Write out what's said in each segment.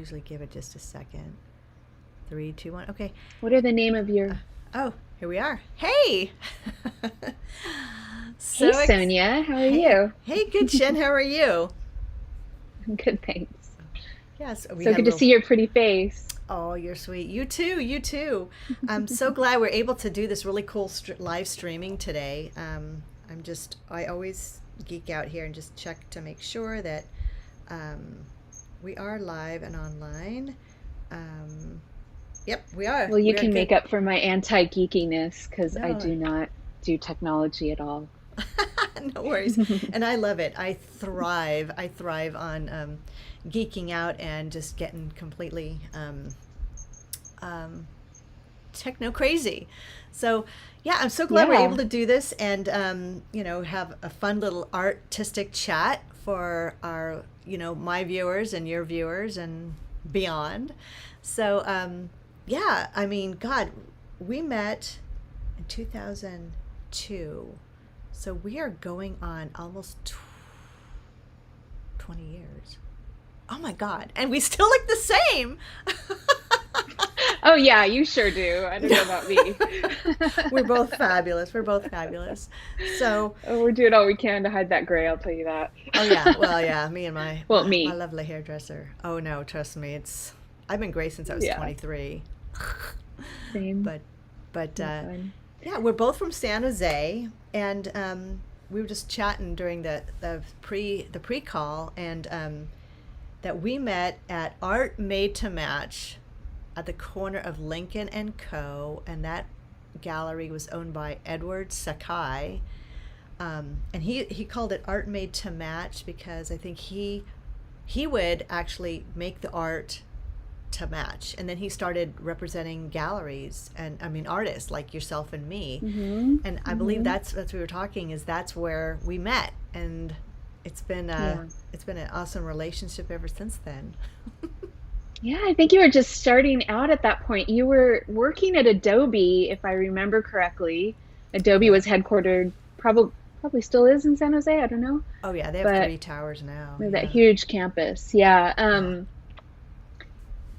usually give it just a second. 3, 2, 1. Okay. What are the name of your... Oh, here we are. Hey! Hey, So, Sonia, how are hey, you? hey, good Shen. How are you? Good, thanks. Yes, we So had a good to little. see your pretty face. Oh, you're sweet. You too. You too. I'm so glad we're able to do this really cool live streaming today. I always geek out here and just check to make sure that um, we are live and online. Um, yep, we are. Well, you We are can make good. up for my anti-geekiness because I No, do not do technology at all. no worries. And I love it. I thrive. I thrive on geeking out and just getting completely um, techno crazy. So, yeah, I'm so glad we're able Yeah. to do this and, have a fun little artistic chat for our, my viewers and your viewers and beyond. So, yeah, I mean, God, we met in 2002. So we are going on almost 20 years. Oh my God. And we still look the same. Oh, yeah, you sure do. I don't know about me. We're both fabulous. We're both fabulous. So, Oh, we're doing all we can to hide that gray, I'll tell you that. oh yeah, well, yeah, me and my, Well, my me. lovely hairdresser. Oh no, trust me, I've been gray since I was Yeah, 23. same. But, but, So fun. yeah, we're both from San Jose, and we were just chatting during the pre call, and that we met at Art Made to Match at the corner of Lincoln and Co. And that gallery was owned by Edward Sakai. And he called it Art Made to Match because I think he would actually make the art to match. And then he started representing galleries and I mean artists like yourself and me. Mm-hmm. And I believe Mm-hmm. that's we were talking is that's where we met. And Yeah. it's been an awesome relationship ever since then. Yeah, I think you were just starting out at that point. You were working at Adobe, if I remember correctly. Adobe Yeah. was headquartered, probably still is in San Jose. I don't know, Oh yeah, they have but 3 towers now. that Yeah. huge campus. Yeah. Yeah.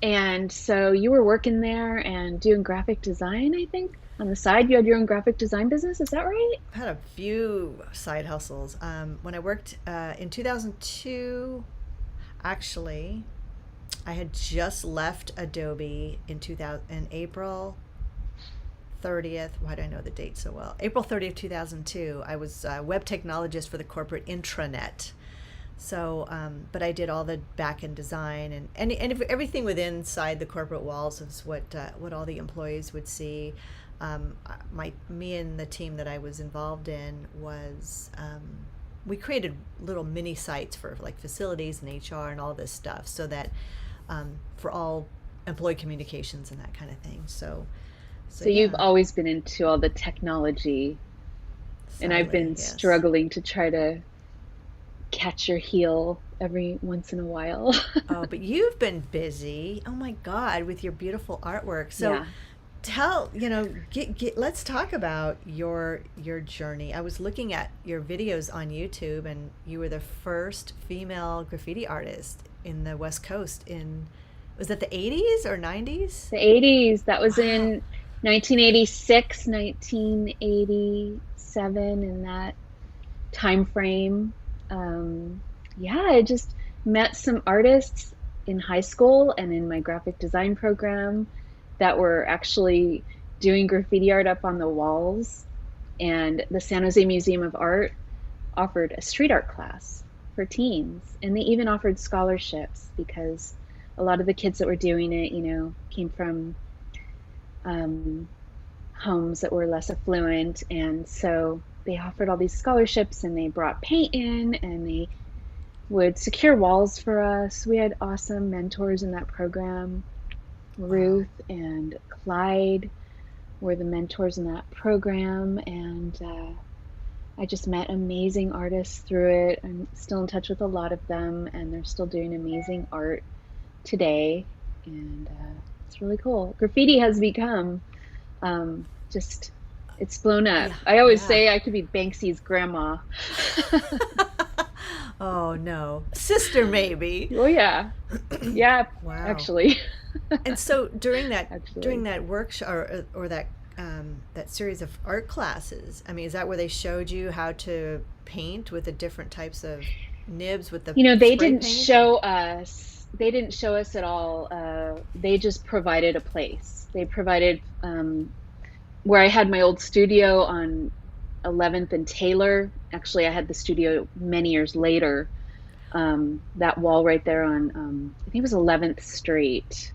And so you were working there and doing graphic design, I think. On the side, you had your own graphic design business. Is that right? I've had a few side hustles. When I worked in 2002, actually, I had just left Adobe in 2000 in April 30th. Why do I know the date so well? April 30th, 2002. I was a web technologist for the corporate intranet. So, but I did all the back end design and everything within inside the corporate walls is what all the employees would see. Me and the team that I was involved in was we created little mini sites for like facilities and HR and all this stuff, so that for all employee communications and that kind of thing. So So you've yeah, always been into all the technology, and I've sadly, been yes. struggling to try to catch your heel every once in a while. Oh, but you've been busy. Oh my God, with your beautiful artwork. So Yeah. let's talk about your journey. I was looking at your videos on YouTube, and you were the first female graffiti artist in the West Coast in, was that the 80s or 90s? The 80s, that was Wow. in 1986, 1987, in that time frame. Yeah, I just met some artists in high school and in my graphic design program that were actually doing graffiti art up on the walls. And the San Jose Museum of Art offered a street art class for teens. And they even offered scholarships because a lot of the kids that were doing it, came from um, homes that were less affluent. And so they offered all these scholarships and they brought paint in and they would secure walls for us. We had awesome mentors in that program. Wow. Ruth and Clyde were the mentors in that program. And I just met amazing artists through it. I'm still in touch with a lot of them, and they're still doing amazing art today. And it's really cool. Graffiti has become just, it's blown up. Yeah, I always yeah. say I could be Banksy's grandma. Oh no, sister maybe. Oh yeah, yeah, Wow. actually, And so during actually. that workshop or that series of art classes, I mean, is that where they showed you how to paint with the different types of nibs with the They spray didn't paint? Or show us. They didn't show us at all. They just provided a place. They provided where I had my old studio on 11th and Taylor. Actually, I had the studio many years later. That wall right there on, I think it was 11th Street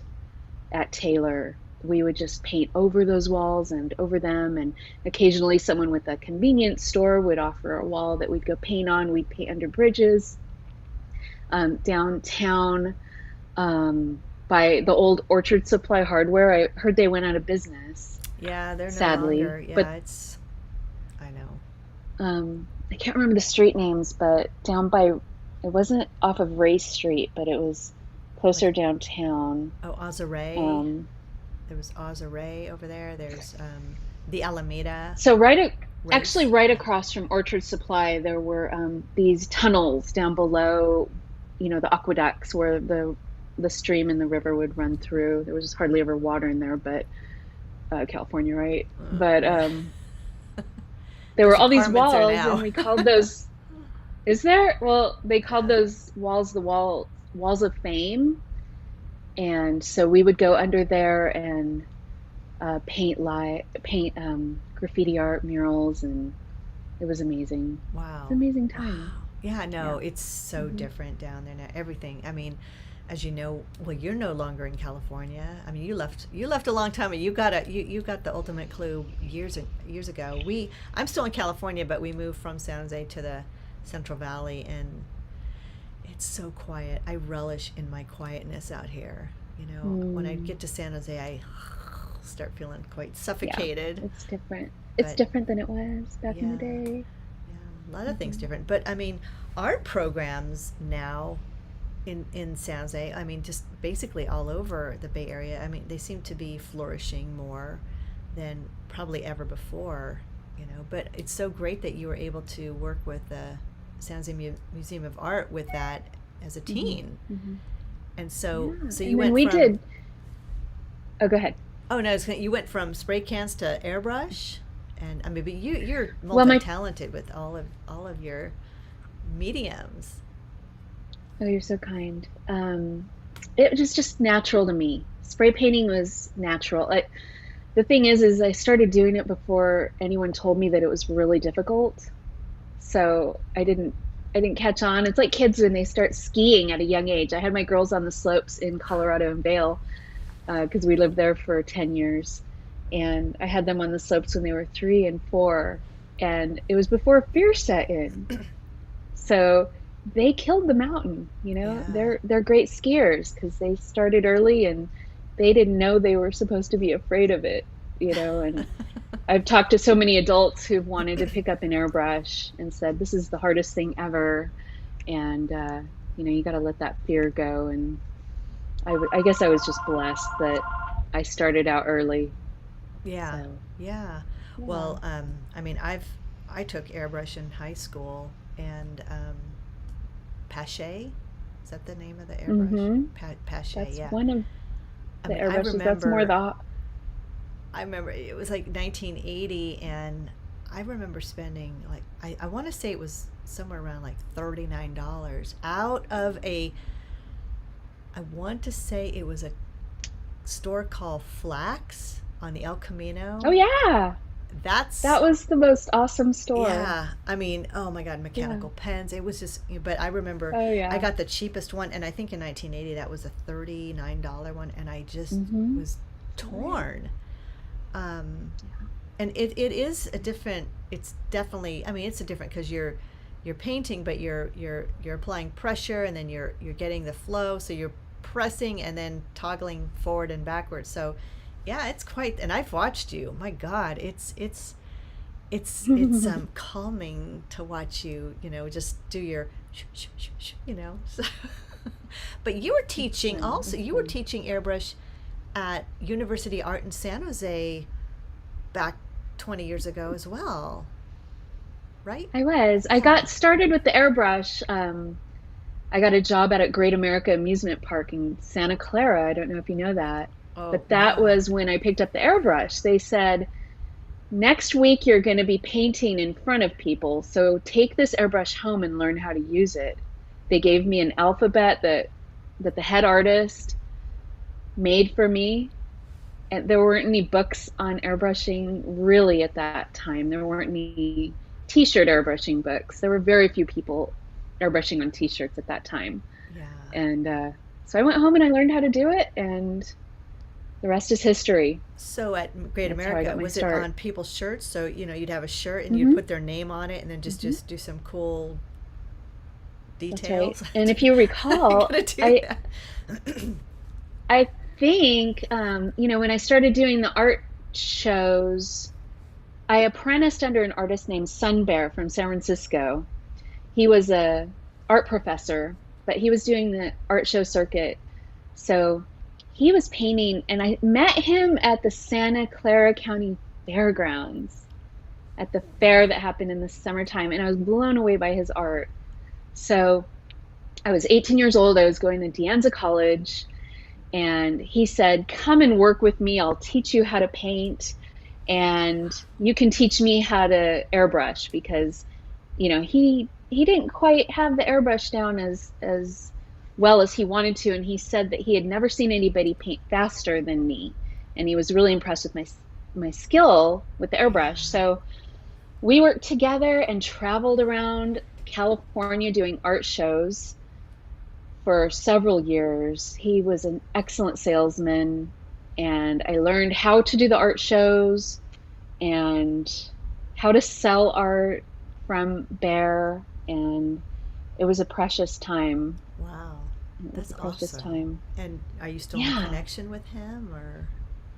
at Taylor. We would just paint over those walls and over them. And occasionally, someone with a convenience store would offer a wall that we'd go paint on. We'd paint under bridges. Downtown, by the old Orchard Supply Hardware. I heard they went out of business, yeah, they're no sadly. longer. But Yeah, it's I know. I can't remember the street names, but down by, it wasn't off of Race Street, but it was Like closer downtown. oh, Azaray. Um, There was Azaray over there. There's the Alameda so actually race. right across from Orchard Supply, there were these tunnels down below, the aqueducts where the stream and the river would run through. There was just hardly ever water in there, but California, right? But Yeah. there were There's all these apartments there walls, and now. we called those. Is there? Well, they called Yeah. those walls the walls of fame, and so we would go under there and paint graffiti art murals, and it was amazing. It's Wow. an amazing Wow. time. Yeah, no, Yeah. it's so Hmm. different down there now. Everything. I mean, as you know, well, you're no longer in California. I mean, you left a long time ago. You got the ultimate clue years ago. I'm still in California, but we moved from San Jose to the Central Valley, and it's so quiet. I relish in my quietness out here. When I Mm, get to San Jose, I start feeling quite yeah, suffocated. it's different. It's But different than it was back in the yeah, day. yeah, a lot of things Hmm. different. But I mean, art programs now in San Jose, I mean, just basically all over the Bay Area. I mean, they seem to be flourishing more than probably ever before. But it's so great that you were able to work with the San Jose Museum of Art with that as a Hmm. teen. Hmm. And Yeah, so you and then went we from did. Oh, go ahead. oh no, you went from spray cans to airbrush, and I mean, but you're Well, my multi-talented with all of your mediums. Oh, you're so kind. It was just natural to me. Spray painting was natural. The thing is I started doing it before anyone told me that it was really difficult. So I didn't catch on. It's like kids when they start skiing at a young age. I had my girls on the slopes in Colorado and Vail because we lived there for 10 years. And I had them on the slopes when they were 3 and 4. And it was before fear set in. So they killed the mountain. Yeah. They're great skiers because they started early and they didn't know they were supposed to be afraid of it. And I've talked to so many adults who've wanted to pick up an airbrush and said this is the hardest thing ever, and you got to let that fear go. And I guess I was just blessed that I started out early. Yeah, So yeah. yeah. Well, I mean, I took airbrush in high school, and Pache, is that the name of the airbrush? Hmm. Pache, That's yeah. one of I the mean, airbrushes. That's more the. I remember it was like 1980, and I remember spending like I want to say it was somewhere around like $39 out of I want to say it was a store called Flax on the El Oh Camino. yeah, That's that was the most awesome store. Yeah, I mean, oh my God, Yeah. mechanical pens. It was just, but I remember Oh I yeah. got the cheapest one, and I think in 1980 that was a $39 one, and I just Hmm. was Right. torn. Um, Yeah. and it is a different. It's definitely. I mean, it's a different because you're painting, but you're applying pressure, and then you're getting the flow. So you're pressing and then toggling forward and backwards. So yeah, it's quite. And I've watched you. My God, it's calming to watch you. Just do your So, but you were It's teaching fun. also. It's You were fun. teaching airbrush at University Art in San Jose back 20 years ago as well, right? I was. I Yeah. got started with the airbrush. I got a job at a Great America Amusement Park in Santa Clara. I don't know if you know that, Oh, but that no. was when I picked up the airbrush. They said, next week you're going to be painting in front of people, so take this airbrush home and learn how to use it. They gave me an alphabet that the head artist made for me. And there weren't any books on airbrushing really at that time. There weren't any t-shirt airbrushing books. There were very few people airbrushing on t-shirts at that time. Yeah. And so I went home and I learned how to do it, and the rest is history. So at Great That's how I America, got my was it start. on people's shirts? So, you'd have a shirt and you'd Hmm. put their name on it and then just Hmm. just do some cool That's right. details. And if you You recall, gotta do I that. I think when I started doing the art shows, I apprenticed under an artist named Sun Bear from San Francisco. He was a art professor, but he was doing the art show circuit. So he was painting, and I met him at the Santa Clara County Fairgrounds at the fair that happened in the summertime, and I was blown away by his art. So I was 18 years old. I was going to De Anza College, and he said, "Come and work with me. I'll teach you how to paint, and you can teach me how to airbrush," because he didn't quite have the airbrush down as well as he wanted to, and he said that he had never seen anybody paint faster than me, and he was really impressed with my skill with the airbrush. Yeah. So we worked together and traveled around California doing art shows for several years. He was an excellent salesman, and I learned how to do the art shows and how to sell art from Bear, and it was a precious time. Wow. It was That's a precious awesome. time. And are you still in Yeah. connection with him, or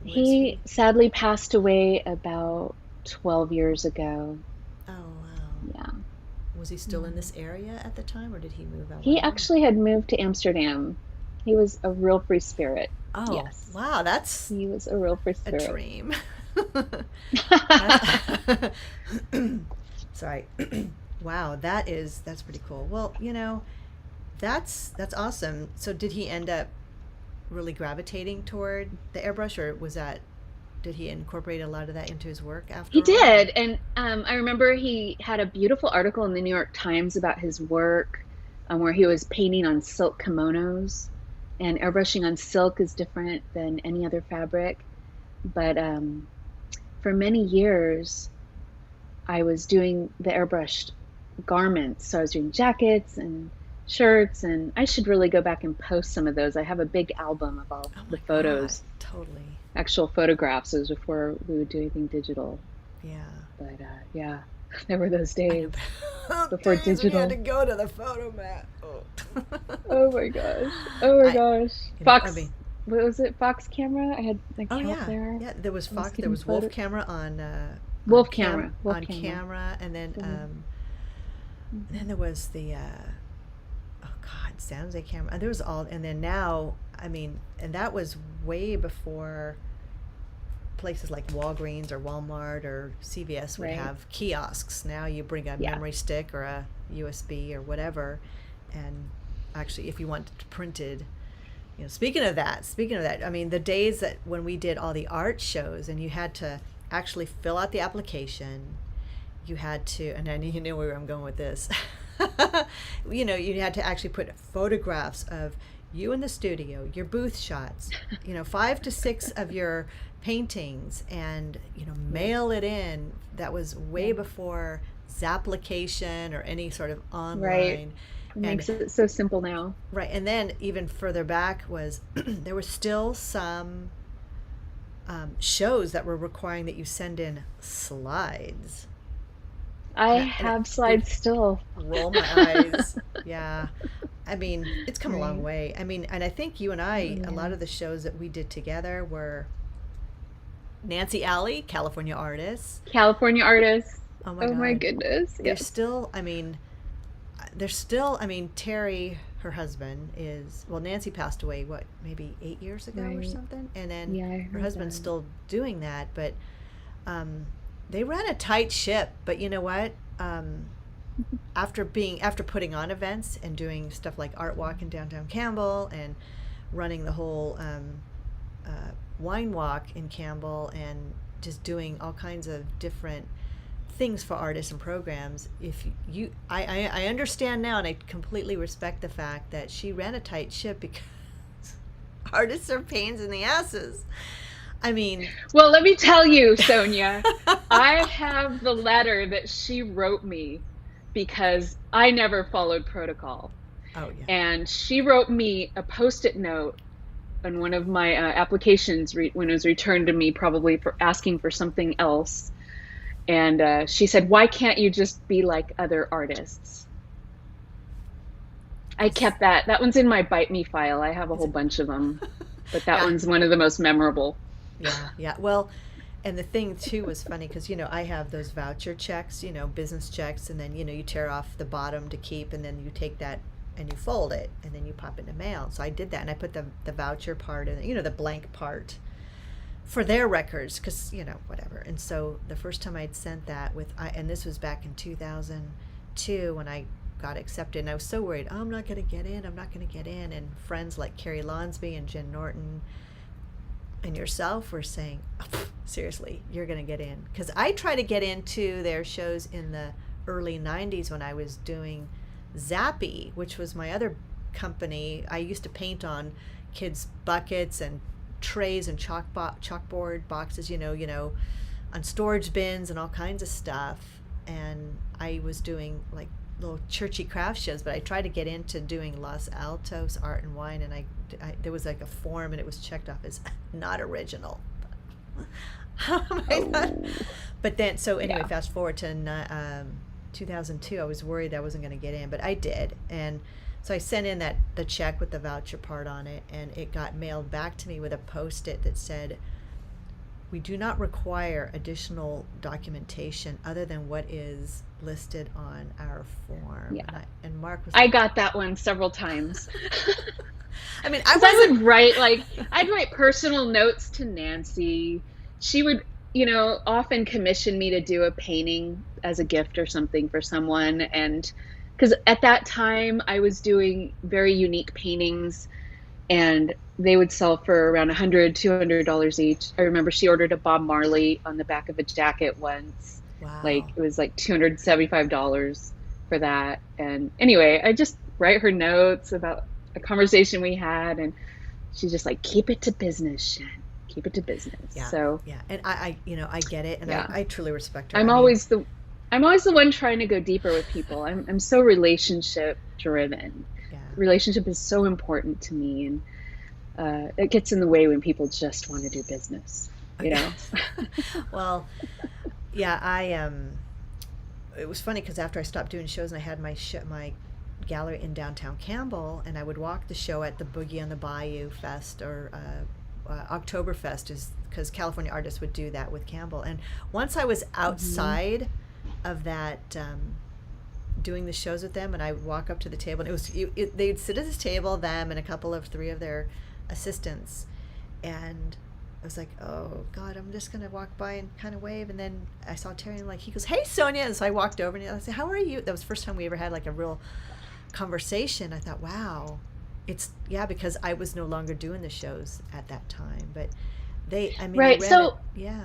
where's He he? sadly passed away about 12 years ago. Oh, wow. Yeah. Was he still in this area at the time, or did he move He away? actually had moved to Amsterdam. He was a real free spirit. Oh, Yes. wow. That's He was a real free a spirit. dream. Sorry. Wow, that's pretty cool. Well, that's awesome. So did he end up really gravitating toward the airbrush, or did he incorporate a lot of that into his work He after all? Or? did. And I remember he had a beautiful article in the New York Times about his work, where he was painting on silk kimonos. And airbrushing on silk is different than any other fabric. But for many years, I was doing the airbrushed garments. So I was doing jackets and shirts, and I should really go back and post some of those. I have a big album of all Oh the my God, photos, totally. actual photographs. It was before we would do anything digital. Yeah. But yeah, there were those I know. days before Days when you had to digital. go to the photo mat. Oh. Oh my gosh. Oh my I, gosh. I Fox, mean, what was it? Fox camera? I had my oh cat yeah, there. yeah. There was I was Fox. There getting was Wolf photo. camera Wolf camera. Wolf on camera. camera, and then Mhm. there was the oh God, San Jose camera. There was all, and then now, I mean, and that was way before places like Walgreens or Walmart or CVS would Right. have kiosks. Now you bring a Yeah. memory stick or a USB or whatever, and actually, if you want it printed, speaking of that, I mean, the days that when we did all the art shows and you had to actually fill out the application, you had to, and I knew you knew where I'm going with this. You had to actually put photographs of you in the studio, your booth shots, 5 to 6 of your paintings, and Yeah. mail it in. That was way Yeah. before Zapplication or any sort of Right. online. It And makes it so simple now. right, and then even further back was there were still some shows that were requiring that you send in slides. I And have it slides still. roll my eyes. Yeah. I mean, it's come a long Right. way. I mean, and I think you and Oh, I, a lot yeah. of the shows that we did together were Nancy Alley, California Artists. California artists. Oh my Oh my God. goodness. There's Yes. still, I mean, Terry, her husband, Nancy passed away, what, maybe 8 years ago or Right. something? And then Yeah, I her heard husband's that. still doing that, but they ran a tight ship. But you know what? after putting on events and doing stuff like Art Walk in downtown Campbell and running the whole wine walk in Campbell and just doing all kinds of different things for artists and programs, I understand now, and I completely respect the fact that she ran a tight ship because artists are pains in the asses. I mean, well, let me tell you, Sonya, I have the letter that she wrote me because I never followed protocol. oh yeah, And she wrote me a post-it note on one of my applications when it was returned to me, probably for asking for something else. And she said, "Why can't you just be like other artists?" I kept that. That one's in my Bite Me file. I have a whole bunch of them, but that yeah, one's one of the most memorable. yeah. Well, and the thing too was funny because I have those voucher checks, business checks, and then you tear off the bottom to keep, and then you take that and you fold it, and then you pop it in the mail. So I did that, and I put the voucher part in, the blank part for their records, because whatever. And so the first time I'd sent that and this was back in 2002 when I got accepted, and I was so worried, oh, I'm not going to get in, and friends like Carrie Lonsby and Jen Norton and yourself were saying, oh, seriously, you're going to get in, because I tried to get into their shows in the early 90s when I was doing Zappy, which was my other company. I used to paint on kids' buckets and trays and chalkboard boxes, on storage bins and all kinds of stuff. And I was doing like little churchy craft shows, but I tried to get into doing Los Altos Art and Wine, and I there was like a form, and it was checked off as not original. But then, so anyway, fast forward to 2002. I was worried I wasn't going to get in, but I did, and so I sent in the check with the voucher part on it, and it got mailed back to me with a Post-it that said, "We do not require additional documentation other than what is listed on our form." Yeah. And Mark was I like, got that one several times. I mean, I would write I'd write personal notes to Nancy. She would, often commission me to do a painting as a gift or something for someone. And because at that time I was doing very unique paintings, and they would sell for around $100, $200 each. I remember she ordered a Bob Marley on the back of a jacket once. wow. Like it was like $275 for that. And anyway, I just write her notes about a conversation we had, and she's just like, "Keep it to business, Shen. Keep it to business." Yeah. So yeah, and I get it, and yeah. I truly respect her. I'm always the one trying to go deeper with people. I'm so relationship driven. Yeah. Relationship is so important to me, and it gets in the way when people just want to do business. Well, yeah, it was funny because after I stopped doing shows and I had my gallery in downtown Campbell, and I would walk the show at the Boogie on the Bayou Fest, or Oktoberfest, is because California artists would do that with Campbell. And once I was outside of that, doing the shows with them, and I would walk up to the table, and it was they'd sit at this table, them and a couple of three of their assistants, and I was like, oh God, I'm just gonna walk by and kind of wave. And then I saw Terry, and he goes, "Hey, Sonya," and so I walked over and I said, "How are you?" That was the first time we ever had like a real conversation. I thought, wow, because I was no longer doing the shows at that time, but right. So yeah.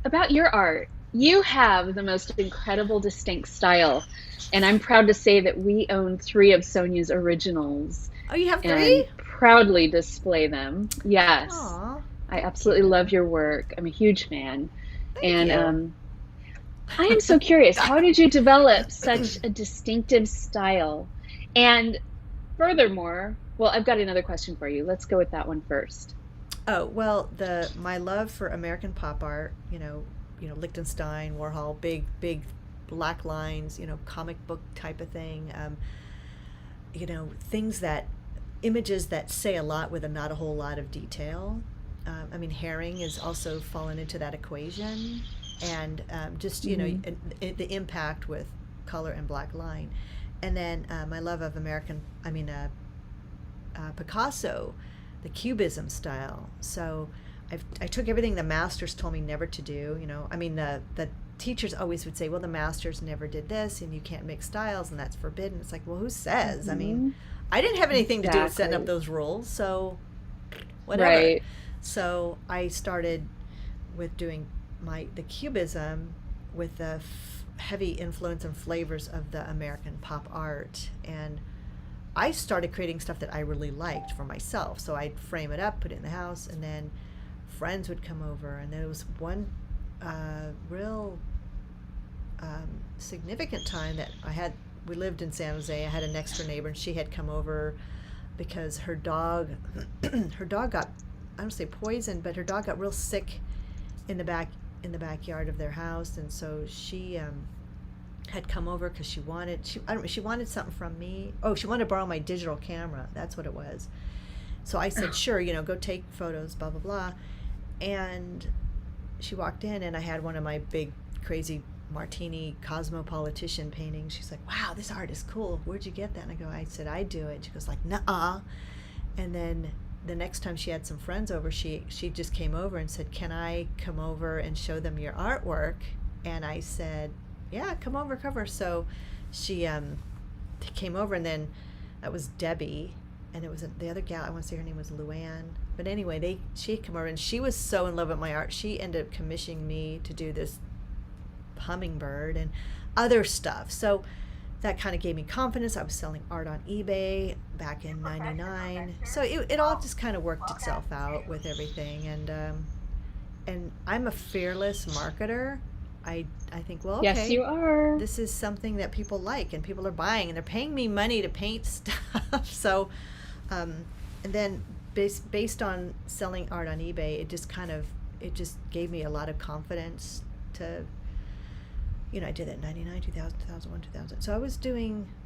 About your art, you have the most incredible, distinct style, and I'm proud to say that we own 3 of Sonya's originals. Oh, you have 3? And proudly display them. Yes. Aww. I absolutely love your work. I'm a huge fan. Thank you. I am so curious, how did you develop such a distinctive style? And furthermore, well, I've got another question for you. Let's go with that one first. Oh, well, my love for American pop art, Lichtenstein, Warhol, big black lines, comic book type of thing, images that say a lot with not a whole lot of detail. Herring has also fallen into that equation, and the impact with color and black line. And then my love of Picasso, the Cubism style. So I took everything the masters told me never to do. The teachers always would say, well, the masters never did this, and you can't mix styles, and that's forbidden. It's like, well, who says? I mean, I didn't have anything to do with setting up those rules, so whatever. Right. So I started with doing the cubism with the heavy influence and flavors of the American pop art, and I started creating stuff that I really liked for myself. So I'd frame it up, put it in the house, and then friends would come over. And there was one real significant time that we lived in San Jose. I had a next door neighbor, and she had come over because her dog got, I don't say poisoned, but her dog got real sick in the backyard of their house, and so she had come over because she wanted something from me. Oh, she wanted to borrow my digital camera. That's what it was. So I said, sure, go take photos, blah blah blah. And she walked in, and I had one of my big crazy martini cosmopolitan paintings. She's like, wow, this art is cool. Where'd you get that? And I said, I do it. She goes like, nuh-uh. And then the next time she had some friends over, she just came over and said, can I come over and show them your artwork? And I said, yeah, come over. So she came over, and then that was Debbie, and it was the other gal, I want to say her name was Luann. But anyway, she came over, and she was so in love with my art. She ended up commissioning me to do this hummingbird and other stuff. So that kind of gave me confidence. I was selling art on eBay back in '99. So it all just kind of worked itself out with everything. And I'm a fearless marketer. I think, well, okay, yes, you are. This is something that people like, and people are buying, and they're paying me money to paint stuff. So, and then based on selling art on eBay, it just gave me a lot of confidence to, I did that in 99, 2000, 2001, 2000. So I was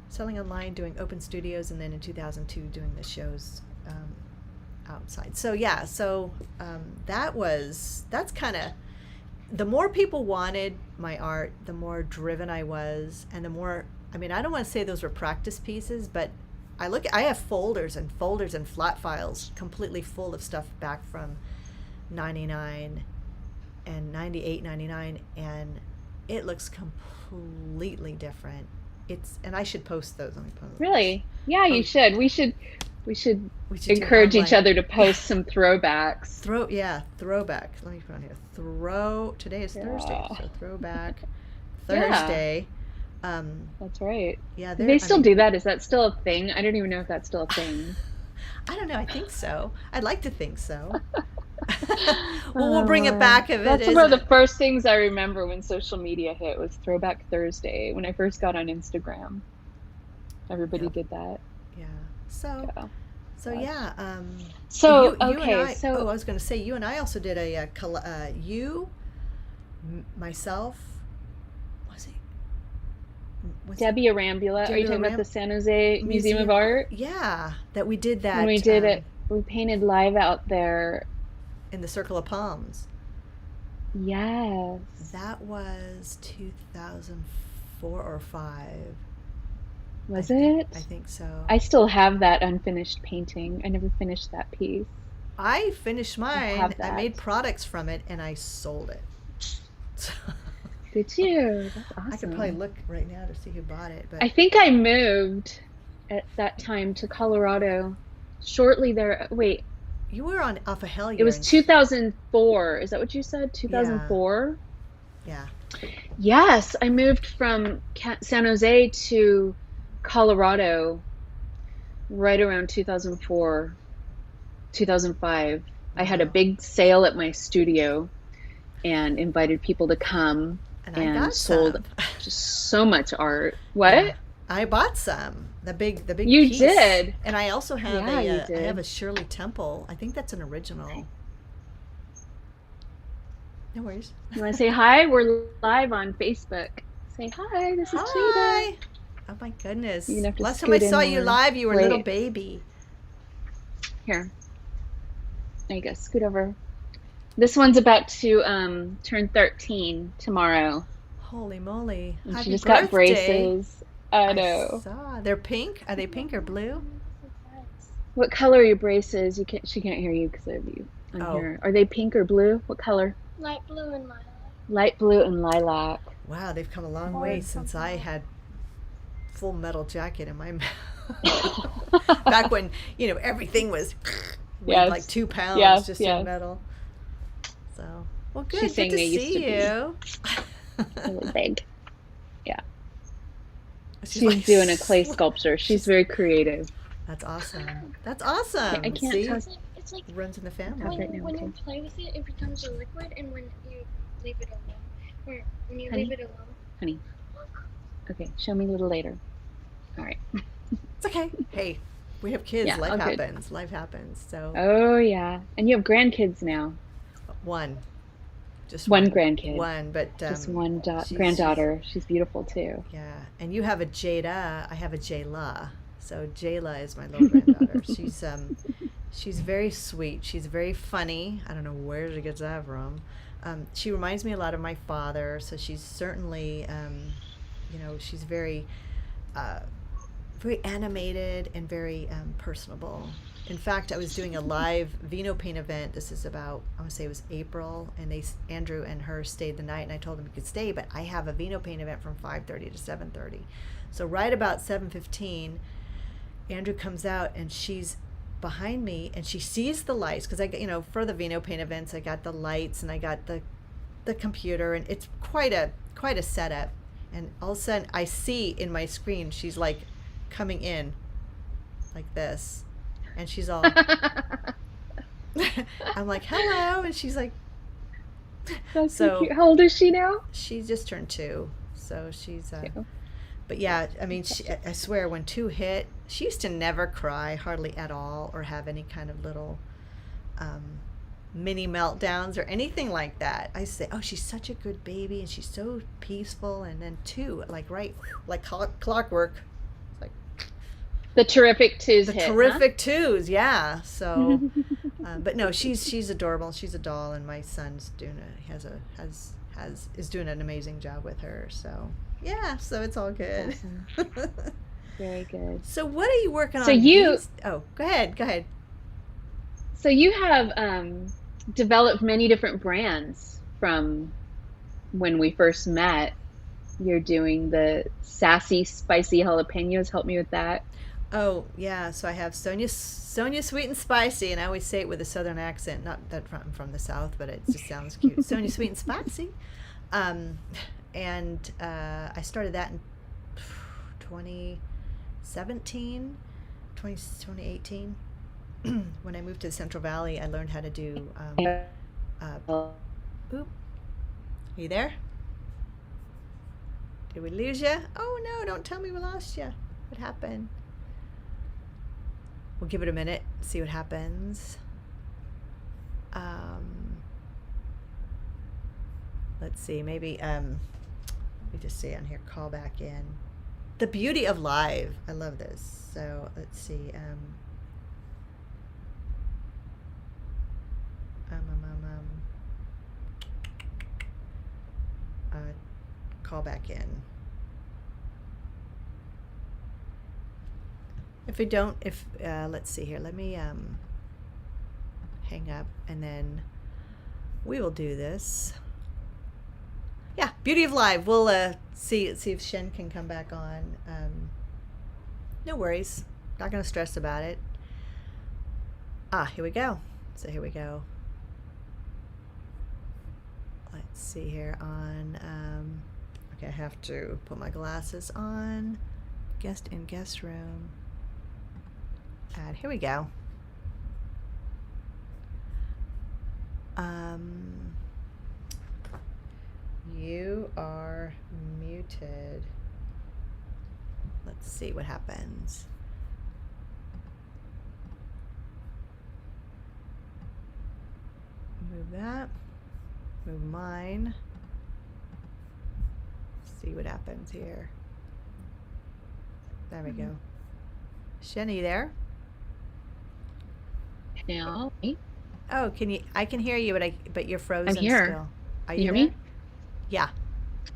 selling online, doing open studios, and then in 2002 doing the shows outside. So yeah, that's kind of, the more people wanted my art, the more driven I was, and the more, I don't want to say those were practice pieces, but I have folders and flat files completely full of stuff back from 99 and 98, 99, and it looks completely different. And I should post those. Let me post those. Really? Yeah, you should. We should encourage each other to post some throwbacks. Throwback. Let me put on here. Today is Thursday, so throwback Thursday. That's right. Yeah, do they still do that? Is that still a thing? I don't even know if that's still a thing. I don't know. I think so. I'd like to think so. Well, we'll bring it back if that's one of the first things I remember when social media hit was Throwback Thursday. When I first got on Instagram, everybody did that. Yeah. So yeah. I was going to say, you and I also did myself. Debbie Arambula. Are you talking about the San Jose Museum of Art? Yeah, that we did that. When we did it, we painted live out there. In the Circle of Palms. Yes. That was 2004 or 5. Was it? I think so. I still have that unfinished painting. I never finished that piece. I finished mine. I made products from it, and I sold it. Did you? That's awesome. I could probably look right now to see who bought it. But I think I moved at that time to Colorado. Shortly there. Wait. You were off of Hellier. It was 2004. Is that what you said? 2004? Yeah. Yes. I moved from San Jose to Colorado right around 2004, 2005. I had a big sale at my studio and invited people to come and sold just so much art. What? Yeah. I bought some. The big you piece. Did. And I also have I have a Shirley Temple. I think that's an original. No worries. You want to say hi? We're live on Facebook. Say hi. This is Cheetah. Oh my goodness. Last time I saw you live, you were a little baby. Here. There you go. Scoot over. This one's about to turn 13 tomorrow. Holy moly. And Happy she just birthday. got braces. I know. I saw. They're pink? Are they pink or blue? What color are your braces? She can't hear you because of you on here. Are they pink or blue? What color? Light blue in my eye. Light blue and lilac. Wow, they've come a long Or way since something I else. had full metal jacket in my mouth. Back when, everything was weighed like Yes. 2 pounds Yes. just in Yes. metal. So, well, She's good saying to they used to see be you. really big. Yeah. She's She's like, doing a clay sculpture. She's she's very creative. That's awesome. That's I awesome. can't See, touch It's like runs in the touch family. right now when you too. play with it, it becomes a liquid, and when you leave it alone, or when you leave Honey, it alone, honey. Okay, show me a little later. All right. It's okay. Hey, we have kids. Yeah, Life all good. happens. Life happens. So, Oh yeah. And you have grandkids now. one, just One one, grandkid. one. But Just one she's granddaughter. She's beautiful too. yeah. And you have a Jada. I have a Jayla. So Jayla is my little granddaughter. She's very sweet. She's very funny. I don't know where she gets that from. She reminds me a lot of my father. So she's certainly, she's uh, very animated and very personable. In fact, I was doing a live Vino paint event. This is about, I want to say it was April, and Andrew and her stayed the night, and I told them you could stay, but I have a Vino paint event from 5:30 to 7:30. So right about 7:15, Andrew comes out, and she's behind me, and she sees the lights, because for the Vino paint events, I got the lights and I got the computer, and it's quite a setup. And all of a sudden, I see in my screen she's like coming in like this, and she's all. I'm like, hello, and she's like, That's so so cute. How old is she now? she just turned 2, so she's. Two. But yeah, I mean, I swear, when 2 hit, she used to never cry hardly at all, or have any kind of little mini meltdowns or anything like that. I say, oh, she's such a good baby, and she's so peaceful. And then 2, like clockwork, like The terrific twos the hit, terrific 2s, yeah. So, but no, she's adorable. She's a doll, and my son's is doing an amazing job with her. So yeah, so it's all good. Awesome. Very good. So what are you working So on? you, Oh, go ahead. so you have developed many different brands from when we first met. You're doing the sassy, spicy jalapenos. Help me with that. Oh yeah, so I have Sonya Sweet and Spicy, and I always say it with a southern accent. Not that I'm from the South, but it just sounds cute. Sonya Sweet and Spicy, and I started that in 2017, 2018. When I moved to the Central Valley, I learned how to do. Oop, are you there? Did we lose you? Oh no! Don't tell me we lost you. What happened? We'll give it a minute, see what happens. Let's see, maybe, let me just see on here, call back in. The beauty of live. I love this. So let's see. Call back in. Let's see here. Let me hang up, and then we will do this. Yeah, beauty of live. We'll see if Shen can come back on. No worries. Not going to stress about it. Here we go. So here we go. Let's see here on. Okay, I have to put my glasses on. Guest in guest room. And here we go. You are muted. Let's see what happens. Move that. Move mine. See what happens here. There we go. Shen, are you there? Now, Oh, I can hear you, but you're frozen I'm here. still. Are you you hear there? me? Yeah.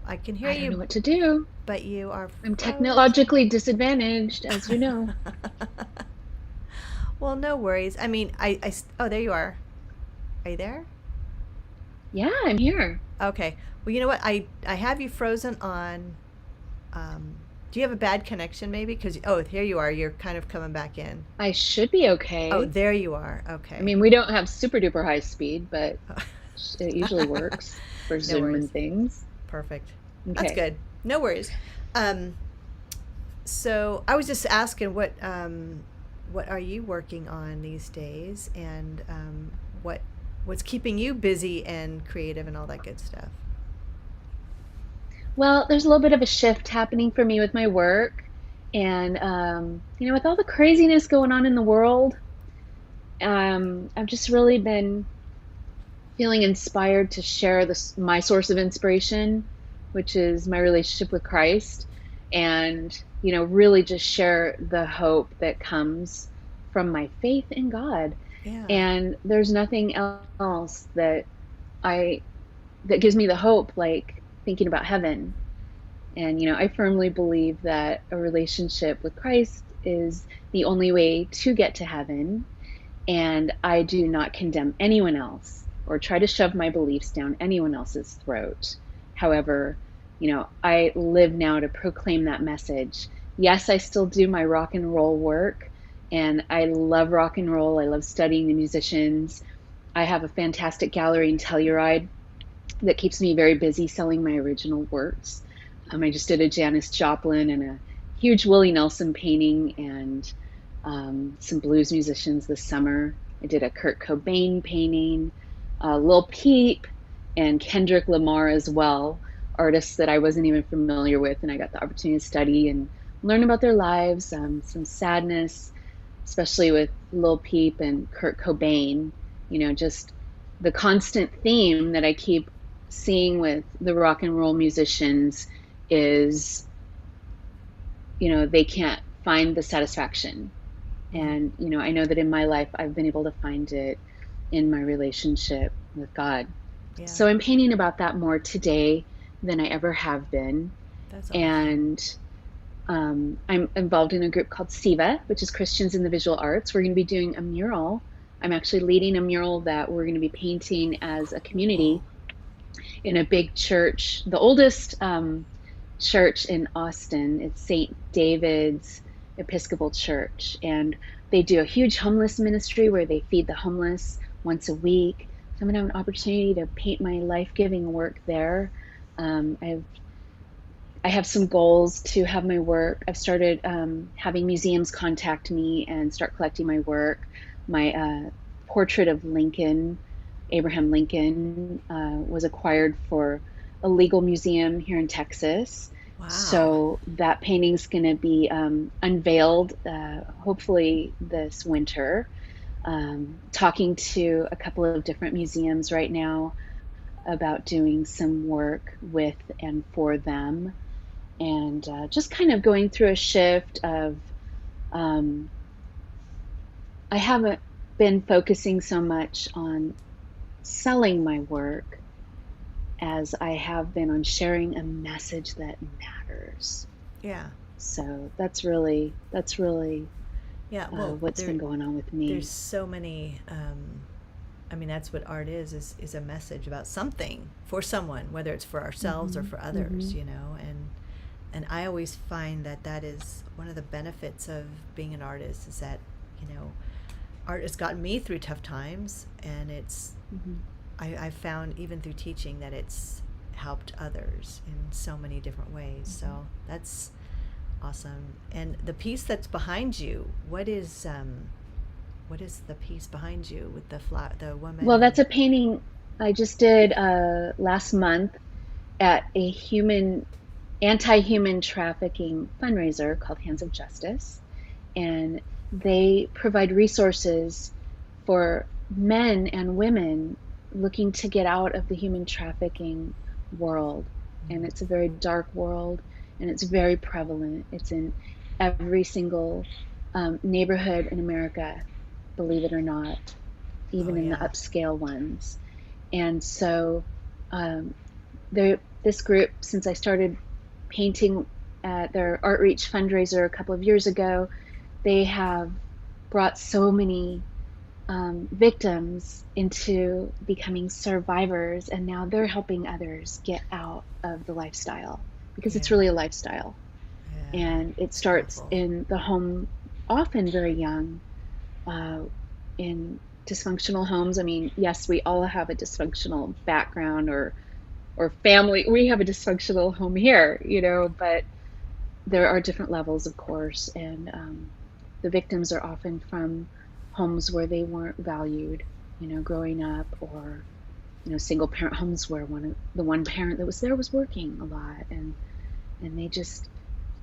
I can hear I don't know you, what to do. but you are I'm frozen. technologically disadvantaged, as you know. Well, no worries. I mean, oh, there you are. Are you there? Yeah, I'm here. Okay. Well, you know what? I have you frozen on. Do you have a bad connection maybe? Because, oh, here you are. You're kind of coming back in. I should be Oh, okay. there you are. I Okay. mean, we don't have super duper high speed, but it usually works for No Zoom worries. and things. Perfect. That's Okay. good. No worries. Um, so I was just asking what are you working on these days, and what's keeping you busy and creative and all that good stuff. Well, there's a little bit of a shift happening for me with my work. And, with all the craziness going on in the world, I've just really been feeling inspired to share my source of inspiration, which is my relationship with Christ, and really just share the hope that comes from my faith in God. Yeah. And there's nothing else I that gives me the hope like thinking about heaven. And I firmly believe that a relationship with Christ is the only way to get to heaven, and I do not condemn anyone else or try to shove my beliefs down anyone else's throat. However, I live now to proclaim that message. Yes, I still do my rock and roll work, and I love rock and roll. I love studying the musicians. I have a fantastic gallery in Telluride that keeps me very busy selling my original works. I just did a Janis Joplin and a huge Willie Nelson painting, and some blues musicians this summer. I did a Kurt Cobain painting, Lil Peep, and Kendrick Lamar as well, artists that I wasn't even familiar with, and I got the opportunity to study and learn about their lives, some sadness, especially with Lil Peep and Kurt Cobain, just the constant theme that I keep seeing with the rock and roll musicians is, they can't find the satisfaction. And, I know that in my life, I've been able to find it in my relationship with God. Yeah. So I'm painting about that more today than I ever have been. That's awesome. And I'm involved in a group called SIVA, which is Christians in the Visual Arts. We're going to be doing a mural. I'm actually leading a mural that we're going to be painting as a community in a big church, the oldest church in Austin. It's St. David's Episcopal Church, and they do a huge homeless ministry where they feed the homeless once a week. So I'm going to have an opportunity to paint my life-giving work there. I have some goals to have my work. I've started having museums contact me and start collecting my work. My portrait of Lincoln, Abraham Lincoln, was acquired for a legal museum here in Texas. Wow. So that painting's going to be unveiled hopefully this winter. Talking to a couple of different museums right now about doing some work with and for them. And just kind of going through a shift of, I haven't been focusing so much on selling my work as I have been on sharing a message that matters. Yeah. So that's really Yeah. Well, what's been going on with me. There's so many. I mean, that's what art is a message about something for someone, whether it's for ourselves or for others, and I always find that is one of the benefits of being an artist, is that, art has gotten me through tough times, and it's, I've found even through teaching that it's helped others in so many different ways. So that's awesome. And the piece that's behind you, what is the piece behind you with the woman? Well, that's a painting I just did last month at a anti-human trafficking fundraiser called Hands of Justice, and they provide resources for men and women looking to get out of the human trafficking world. And it's a very dark world, and it's very prevalent. It's in every single neighborhood in America, believe it or not, even in the upscale ones. And so this group, since I started painting at their Art Reach fundraiser a couple of years ago, they have brought so many victims into becoming survivors, and now they're helping others get out of the lifestyle, because it's Yeah. really a lifestyle. Yeah. And it It's starts powerful. in the home, often very young, in dysfunctional homes. I mean, yes, we all have a dysfunctional background or family. We have a dysfunctional home here, but there are different levels, of course, and the victims are often from homes where they weren't valued, growing up, or single parent homes where the one parent that was there was working a lot, and they just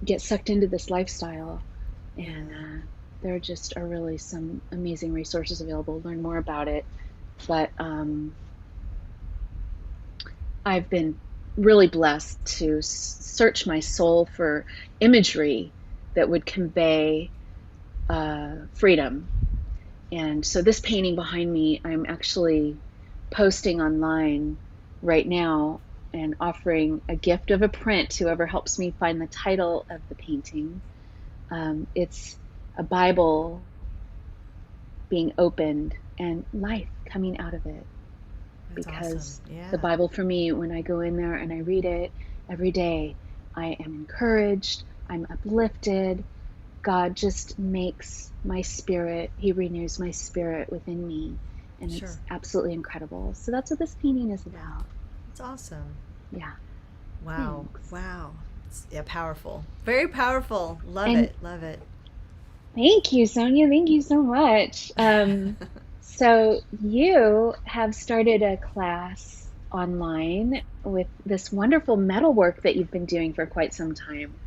get sucked into this lifestyle. And there just are really some amazing resources available. Learn more about it. But I've been really blessed to search my soul for imagery that would convey freedom. And so this painting behind me, I'm actually posting online right now and offering a gift of a print to whoever helps me find the title of the painting. It's a Bible being opened and life coming out of it. That's Because awesome. Yeah. the Bible, for me, when I go in there and I read it every day, I am encouraged, I'm uplifted. God just makes my spirit, He renews my spirit within me. And Sure. it's absolutely incredible. So that's what this painting is about. It's awesome. Yeah. Wow. Thanks. Wow. Yeah, powerful. Very powerful. Love And it. Love it. thank you, Sonya. Thank you so much. So you have started a class online with this wonderful metalwork that you've been doing for quite some time.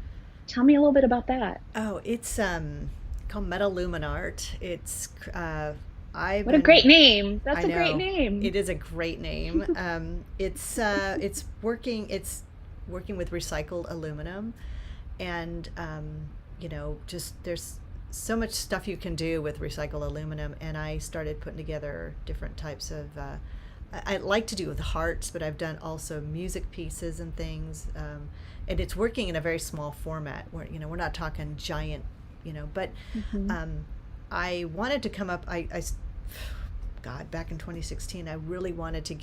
Tell me a little bit about that. Oh, it's called Metal Lumen Art. It's I've What a great been name. That's I a great know name. it is a great name. It's working with recycled aluminum, and just there's so much stuff you can do with recycled aluminum. And I started putting together different types of. I like to do with hearts, but I've done also music pieces and things. And it's working in a very small format where we're not talking giant, but Hmm. I wanted to come up. God, back in 2016, I really wanted to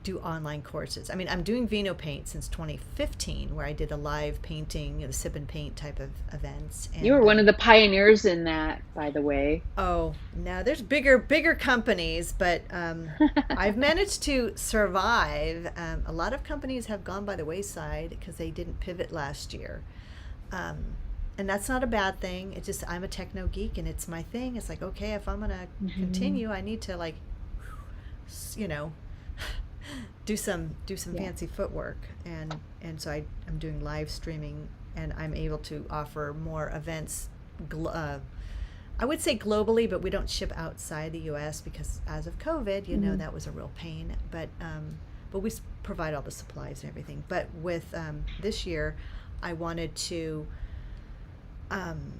do online courses. I mean, I'm doing Vino Paint since 2015, where I did a live painting, the sip and paint type of events. You were And one of the pioneers in that, by the way. oh, now there's bigger companies, but I've managed to survive. A lot of companies have gone by the wayside because they didn't pivot last year. And that's not a bad thing. It's just I'm a techno geek and it's my thing. It's like, okay, if I'm gonna Hmm. continue, I need to you know, do some Yeah. fancy footwork, and so I'm doing live streaming, and I'm able to offer more events. I would say globally, but we don't ship outside the U.S. because as of COVID, Hmm. that was a real pain. But we provide all the supplies and everything. But with this year, I wanted to um,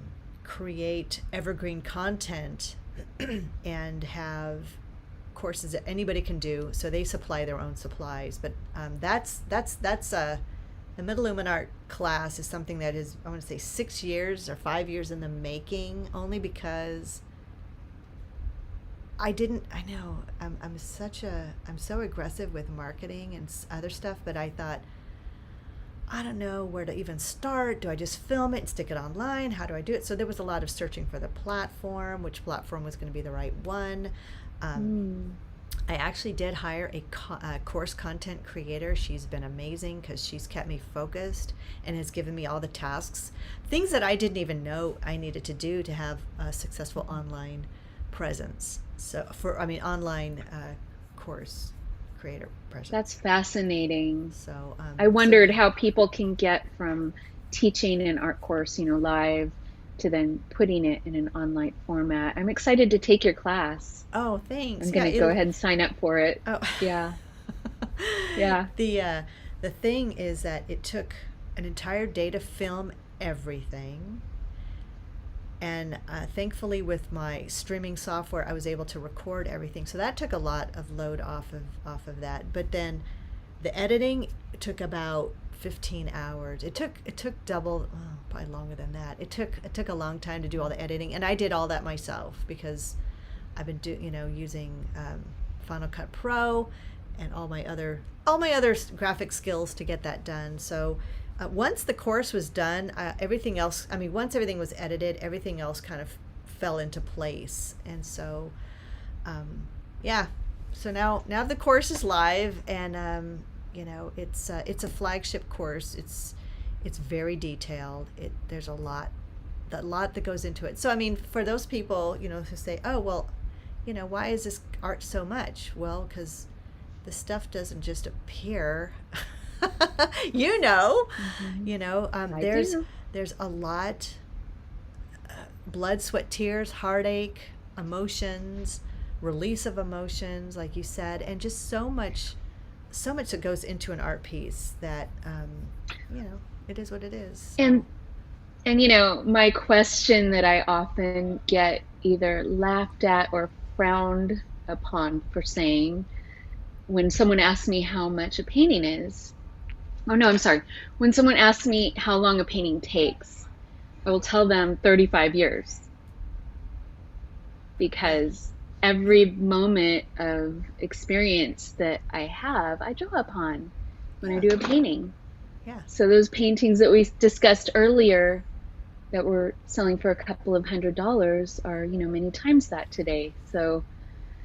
create evergreen content and have courses that anybody can do. So they supply their own supplies. But that's the Middle Lumen Art class is something that is, I want to say, 6 years or 5 years in the making. Only because I know I'm so aggressive with marketing and other stuff, but I thought, I don't know where to even start. Do I just film it and stick it online? How do I do it? So there was a lot of searching for the platform, which platform was going to be the right one. Um, Mm. I actually did hire a course content creator. She's been amazing because she's kept me focused and has given me all the tasks, things that I didn't even know I needed to do to have a successful online presence. Online course creator presence. That's fascinating. So I wondered how people can get from teaching an art course, live, to then putting it in an online format. I'm excited to take your class. Oh, thanks. I'm Yeah, going to go ahead and sign up for it. oh. Yeah. Yeah. The thing is that it took an entire day to film everything, and thankfully with my streaming software, I was able to record everything. So that took a lot of load off of that. But then the editing took about 15 hours. It took double, probably longer than that. It took a long time to do all the editing, and I did all that myself because I've been using Final Cut Pro and all my other graphic skills to get that done. So once the course was done, everything else, once everything was edited, everything else kind of fell into place. And so so now the course is live, and it's a flagship course. It's very detailed. There's a lot that goes into it. So for those people who say, oh well, why is this art so much? Well, because the stuff doesn't just appear. Mm-hmm. There's a lot, blood, sweat, tears, heartache, emotions, release of emotions, like you said, and just so much that goes into an art piece that it is what it is. And my question that I often get either laughed at or frowned upon for saying, when someone asks me how much a painting is, when someone asks me how long a painting takes, I will tell them 35 years. Because every moment of experience that I have, I draw upon when I do a painting. Yeah. So those paintings that we discussed earlier that we're selling for a couple of $100s are, many times that today. So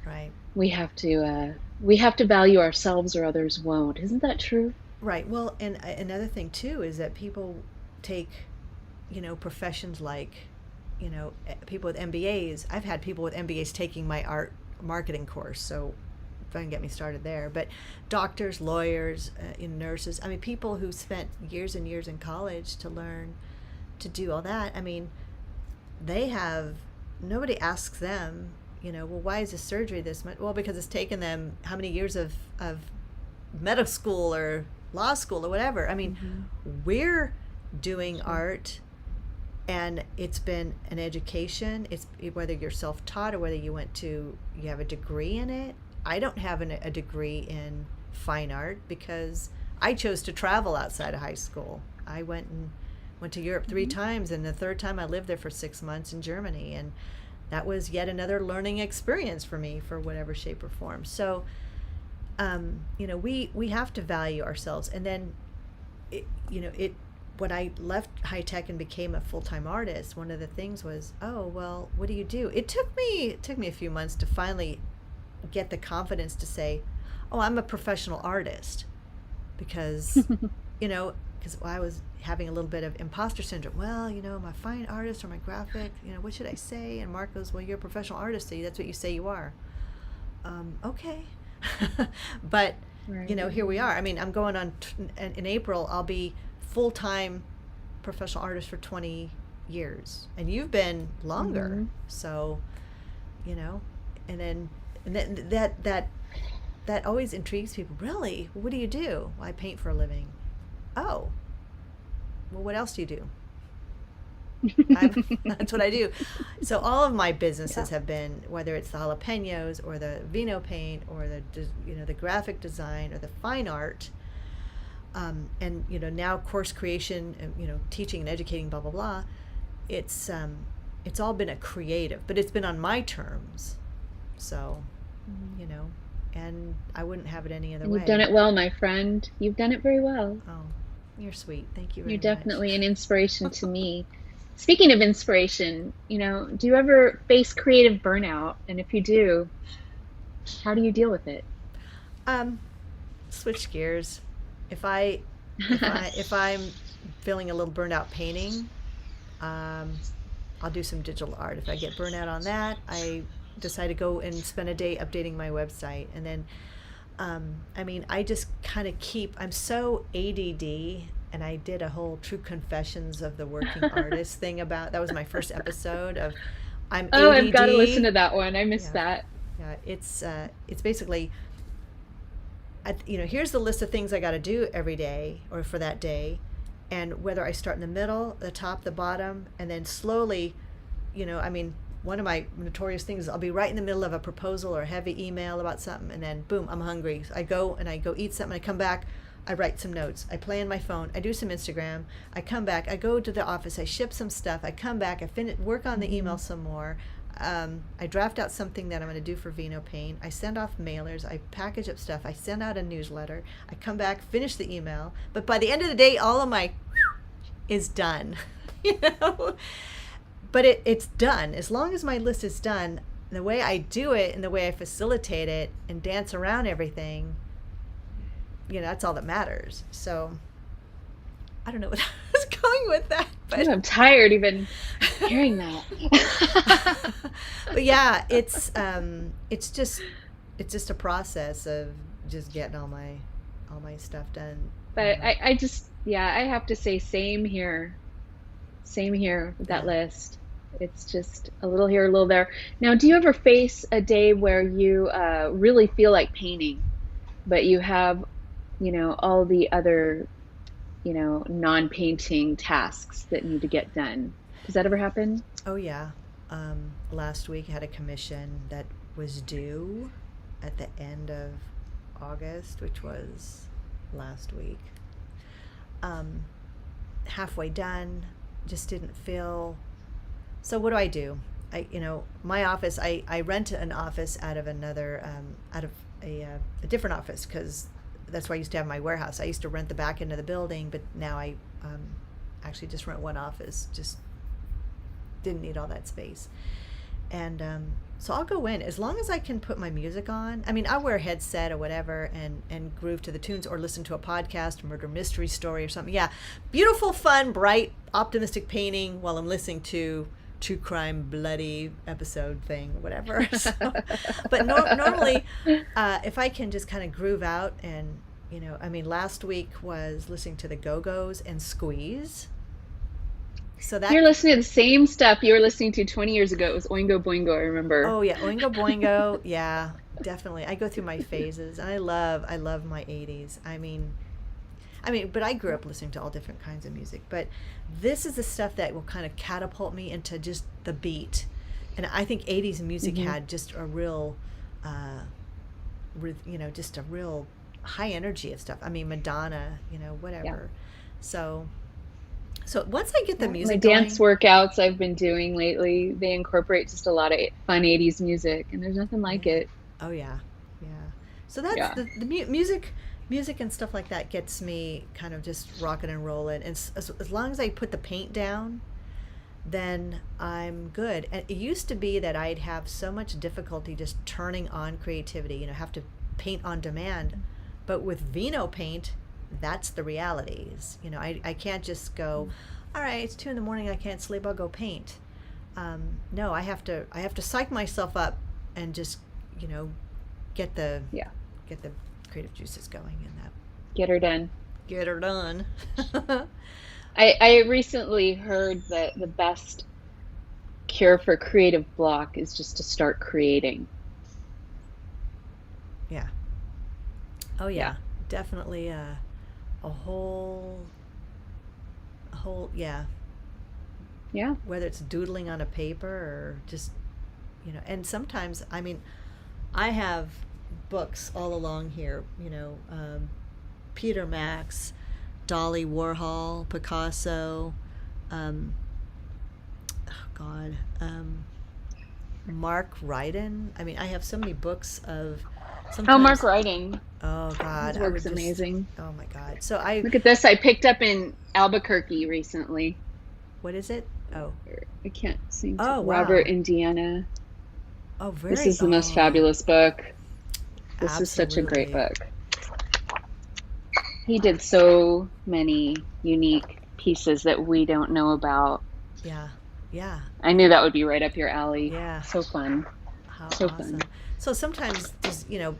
right. We have to value ourselves or others won't. Isn't that true? Right. Well, and another thing too is that people take, professions like, people with MBAs. I've had people with MBAs taking my art marketing course, so don't get me started there. But doctors, lawyers, nurses, people who spent years and years in college to learn to do all that. Nobody asks them, well, why is this surgery this much? Well, because it's taken them how many years of medical school or law school or whatever. Mm-hmm. We're doing art, and it's been an education. It's whether you're self-taught or whether you have a degree in it. I don't have a degree in fine art because I chose to travel outside of high school. I went to Europe 3 times, and the third time I lived there for 6 months in Germany, and that was yet another learning experience for me, for whatever shape or form. So we have to value ourselves. And then when I left high tech and became a full-time artist, one of the things was, oh well, what do you do? It took me a few months to finally get the confidence to say, oh, I'm a professional artist, because because I was having a little bit of imposter syndrome. Well, am I a fine artist or my graphic? What should I say? And Mark goes, well, you're a professional artist, so that's what you say you are. Okay. But, right. Here we are. I'm going on, in April, I'll be full-time professional artist for 20 years. And you've been longer. Mm-hmm. So, and then that always intrigues people. Really? What do you do? Well, I paint for a living. Oh, well, what else do you do? That's what I do. So all of my businesses have been, whether it's the jalapenos or the vino paint or the graphic design or the fine art, and now course creation, and teaching and educating, blah blah blah. It's all been a creative, but it's been on my terms. So, and I wouldn't have it any other way. You've done it well, my friend. You've done it very well. Oh, you're sweet. Thank you very You're much. definitely an inspiration to me. Speaking of inspiration, do you ever face creative burnout? And if you do, how do you deal with it? Switch gears. If I'm feeling a little burned out painting, I'll do some digital art. If I get burnt out on that, I decide to go and spend a day updating my website. And then I just kind of I'm so ADD, and I did a whole True Confessions of the Working Artist thing about, that was my first episode of I'm ADD. I've got to listen to that one. I missed that. Yeah, it's basically, here's the list of things I got to do every day or for that day, and whether I start in the middle, the top, the bottom, and then slowly, one of my notorious things is I'll be right in the middle of a proposal or a heavy email about something, and then boom, I'm hungry. So I go eat something, I come back, I write some notes, I play on my phone, I do some Instagram, I come back, I go to the office, I ship some stuff, I come back, I work on the email some more, I draft out something that I'm going to do for Vino Paint. I send off mailers. I package up stuff. I send out a newsletter. I come back, finish the email. But by the end of the day, all of my is done. You know? But it's done. As long as my list is done, the way I do it and the way I facilitate it and dance around everything, you know, that's all that matters. So I don't know what I was going with that, but I'm tired even hearing that. but yeah, it's just a process of just getting all my stuff done. But I just, yeah, I have to say same here with that list. It's just a little here, a little there. Now, do you ever face a day where you really feel like painting, but you have, you know, all the other, you know, non-painting tasks that need to get done? Does that ever happen? Oh yeah. Last week I had a commission that was due at the end of August, which was last week. Halfway done, just didn't feel. So what do? My office, I rent an office out of another, out of a different office, because that's where I used to have my warehouse. I used to rent the back end of the building, but now I actually just rent one office. Just didn't need all that space. And so I'll go in as long as I can put my music on. I mean, I'll wear a headset or whatever and groove to the tunes or listen to a podcast, murder mystery story or something. Yeah, beautiful, fun, bright, optimistic painting while I'm listening to true crime, bloody episode thing, whatever. So, but normally, if I can just kind of groove out and, you know, I mean, last week was listening to the Go-Go's and Squeeze. So that you're listening to the same stuff you were listening to 20 years ago. It was Oingo Boingo, I remember. Oh yeah, Oingo Boingo. Yeah, definitely. I go through my phases, and I love my 80s. I mean, but I grew up listening to all different kinds of music. But this is the stuff that will kind of catapult me into just the beat. And I think 80s music had just a real, just a real high energy of stuff. I mean, Madonna, you know, whatever. Yeah. So once I get the music going, dance workouts I've been doing lately, they incorporate just a lot of fun 80s music, and there's nothing like it. Oh yeah. So that's the music and stuff like that gets me kind of just rocking and rolling. And as long as I put the paint down, then I'm good. And it used to be that I'd have so much difficulty just turning on creativity, you know, have to paint on demand. But with Vino paint, that's the realities. You know, I can't just go, all right, it's 2 a.m, I can't sleep, I'll go paint. No, I have to psych myself up and just, you know, get the creative juices going in that. Get her done. I recently heard that the best cure for creative block is just to start creating. Yeah. Oh yeah. Definitely a whole yeah, whether it's doodling on a paper or just, you know. And sometimes, I mean, I have books all along here, you know, Peter Max, Dolly Warhol, Picasso, Mark Ryden. I mean, I have so many books of Mark Ryden. Oh God, his work's amazing. Oh my God. So look at this. I picked up in Albuquerque recently. What is it? Oh, I can't seem to. Oh, wow. Robert Indiana. Oh, very. This is the most fabulous book. This Absolutely. is such a great book. He did so many unique pieces that we don't know about. Yeah. I knew that would be right up your alley. Yeah. So fun. How so awesome. Fun. So sometimes just, you know,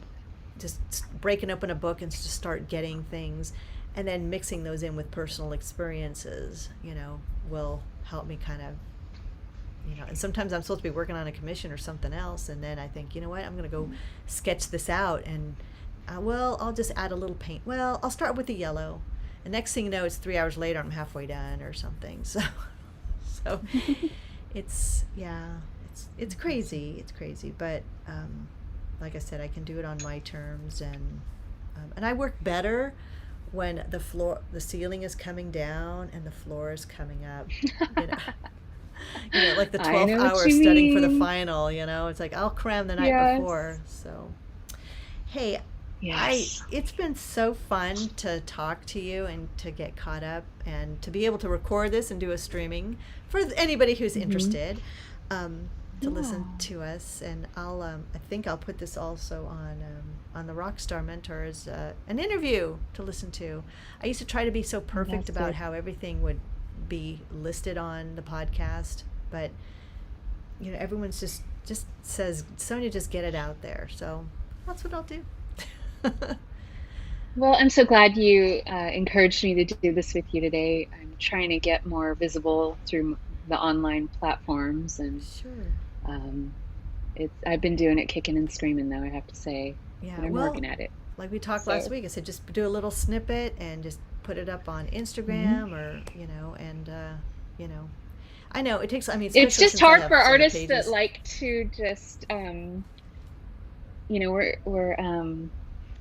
just breaking open a book and just start getting things, and then mixing those in with personal experiences, you know, will help me kind of, you know. And sometimes I'm supposed to be working on a commission or something else, and then I think, you know what, I'm going to go sketch this out, and I'll just add a little paint. Well, I'll start with the yellow, and next thing you know, it's 3 hours later, I'm halfway done or something. So it's crazy. It's crazy, but like I said, I can do it on my terms, and I work better when the ceiling is coming down and the floor is coming up. You know? Like the I 12 know what hours you studying for the mean. final, it's like I'll cram the night Yes. before. So, hey, Yes. it's been so fun to talk to you and to get caught up and to be able to record this and do a streaming for anybody who's Hmm. interested, to Yeah. listen to us. And I think I'll put this also on the Rockstar Mentors, an interview to listen to. I used to try to be so perfect about Fantastic. how everything would be listed on the podcast, but everyone's just says, Sonya, just get it out there. So that's what I'll do. Well, I'm so glad you encouraged me to do this with you today. I'm trying to get more visible through the online platforms, and Sure. um, I've been doing it kicking and screaming, though, I have to say, but Yeah. I'm Well, working at it. like we talked last So, week, I said just do a little snippet and just put it up on mhm. Instagram or and you know, I know it takes. I mean, It's especially just since I hard have for so many artists that pages. like to just, we're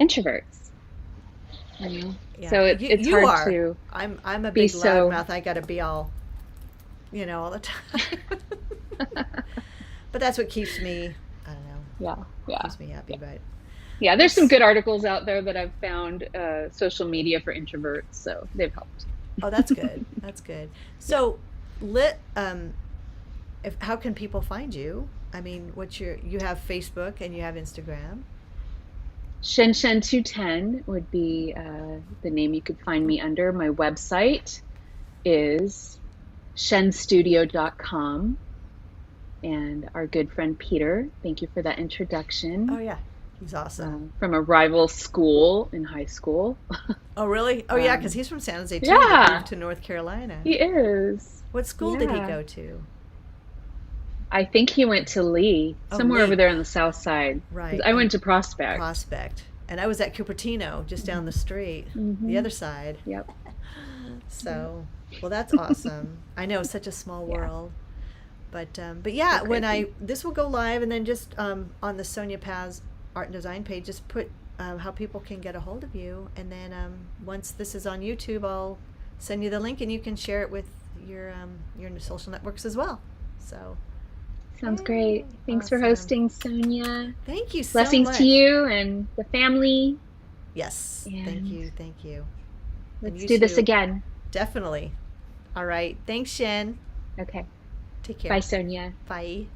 introverts, you know, Yeah, so it's you hard are. to I'm a be big so. loudmouth. I got to be all all the time. But that's what keeps me. I don't know. Yeah, yeah, Keeps me happy. yeah. But Yeah, there's some let's. good articles out there that I've found, social media for introverts, so they've helped. Oh, that's good. That's good. Yeah. So, lit. If how can people find you? I mean, you have Facebook and you have Instagram. ShenShen210 would be the name you could find me under. My website is shenstudio.com. And our good friend Peter, thank you for that Oh introduction, yeah, he's awesome. from a rival school in high school. Oh really? Oh yeah, because Um, he's from San Jose too, but moved yeah, to North Carolina. he is. What school did he Yeah. go to? I think he went to Lee, Oh, somewhere over Lee. there on the south side. 'Cause Right, I and went to Prospect. Prospect, and I was at Cupertino, just down the street, the Hmm. other side. Yep. Yep. So, well, that's awesome. I know, such a small Yeah. world. But So yeah, crazy. this will go live, and then just on the Sonya Paz art and design page, just put how people can get a hold of you, and then once this is on YouTube, I'll send you the link, and you can share it with your social networks as well. So, Sounds yay, great. Thanks for awesome! hosting, Sonia. Thank you so Blessings to much. you and the family. Yes, And thank you, and let's you do this too. again. Definitely. All right. Thanks, Shen. Okay. Take Bye, care. Sonia. Bye.